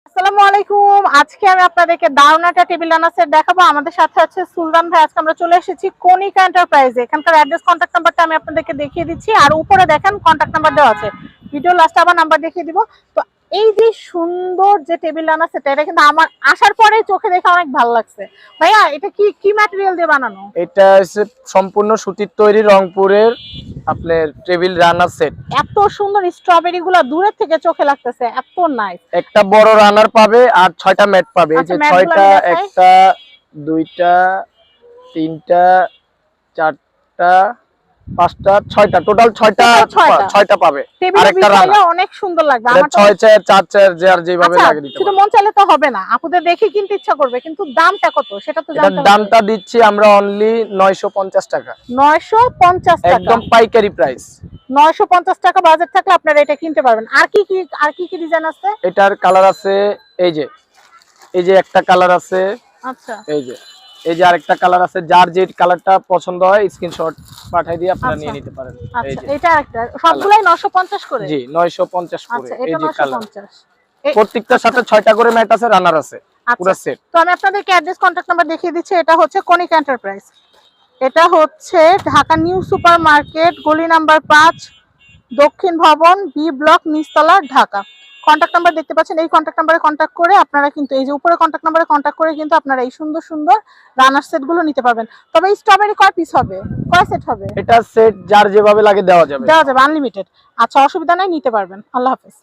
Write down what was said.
আসসালামু আলাইকুম। আজকে আমি আপনাদেরকে দারুণ একটা টেবিল রানার সেট দেখাবো। আমাদের সাথে আছে সুলতান ভাই। আজকে আমরা চলে এসেছি কনিকা এন্টারপ্রাইজে। এখানকার অ্যাড্রেস, কন্ট্যাক্ট নাম্বারটা আমি আপনাদেরকে দেখিয়ে দিচ্ছি, আর উপরে দেখেন কন্ট্যাক্ট নাম্বার দেওয়া আছে। ভিডিও লাস্টে আবার নাম্বার দেখিয়ে দিব। তো এই যে সুন্দর যে টেবিল রানার সেট, এটা কিন্তু আমার আসার পরে চোখে দেখে অনেক ভালো লাগছে। ভাইয়া, এটা কি কি ম্যাটেরিয়াল দিয়ে বানানো? এটা হচ্ছে সম্পূর্ণ সুতির তৈরি রংপুরের আপনার টেবিল রানার সেট। এত সুন্দর স্ট্রবেরি গুলো দূরের থেকে চোখে লাগতেছে, এত নাইস। একটা বড় রানার পাবে আর 6টা ম্যাট পাবে। এই যে আচ্ছা, ম্যাটগুলো 6টা, আমি দেখাই। একটা, দুইটা, তিনটা, চারটা, পাঁচটা, 6টা, টোটাল 6টা পাবে। আর টেবিলে একটা বিছাইলে রানার। অনেক সুন্দর লাগবে। এটা আমার তো 6 চেয়ার 4 চেয়ার যার যেভাবে আচ্ছা, লাগে দিতে শুধু পারবে। মন চাইলে তো হবে না, আপুদের দেখে কিনতে ইচ্ছা করবে, কিন্তু দামটা কত সেটা তো এটার জানতে হবে। দামটা দিচ্ছি আমরা অনলি 950 টাকা, 950 টাকা। একদম পাইকারি প্রাইস। 950 টাকা বাজেট থাকলে আপনারা এটা কিনতে পারবেন। আর কি কি ডিজাইন আছে? এটার কালার আছে এই যে একটা কালার আছে, আচ্ছা এই যে আরেকটা কালার আছে। যার যে কালারটা পছন্দ হয় স্ক্রিনশট পাঠিয়ে দিয়ে আপনারা নিয়ে নিতে পারেন। এই আচ্ছা, যে এটা আরেকটা, সবগুলাই 950 করে? জি 950 করে। আচ্ছা, এই এটা যে কালার, 950। প্রত্যেকটার সাথে 6টা করে ম্যাট আছে, রানার আছে, পুরো আচ্ছা, সেট। তো আমি আপনাদেরকে অ্যাড্রেস, কন্ট্যাক্ট নাম্বার দেখিয়ে দিচ্ছি। এটা হচ্ছে কনিকা এন্টারপ্রাইজ। এটা হচ্ছে ঢাকা নিউ সুপার মার্কেট, গলি নাম্বার 5, দক্ষিণ ভবন, বি ব্লক, নিচতলা, ঢাকা। কন্ট্যাক্ট নাম্বার দেখতে পাচ্ছেন, এই কন্ট্যাক্ট নাম্বারে কন্ট্যাক্ট করে আপনারা কিন্তু, এই যে উপরে কন্ট্যাক্ট নাম্বারে কন্ট্যাক্ট করে কিন্তু আপনারা এই সুন্দর সুন্দর রানার সেট গুলো নিতে পারবেন। তবে এই স্ট্রবেরি কয় পিস হবে, কয় সেট হবে? এটা সেট যার যেভাবে লাগে দেওয়া যাবে। আনলিমিটেড। আচ্ছা, অসুবিধা নাই, নিতে পারবেন। আল্লাহ হাফেজ।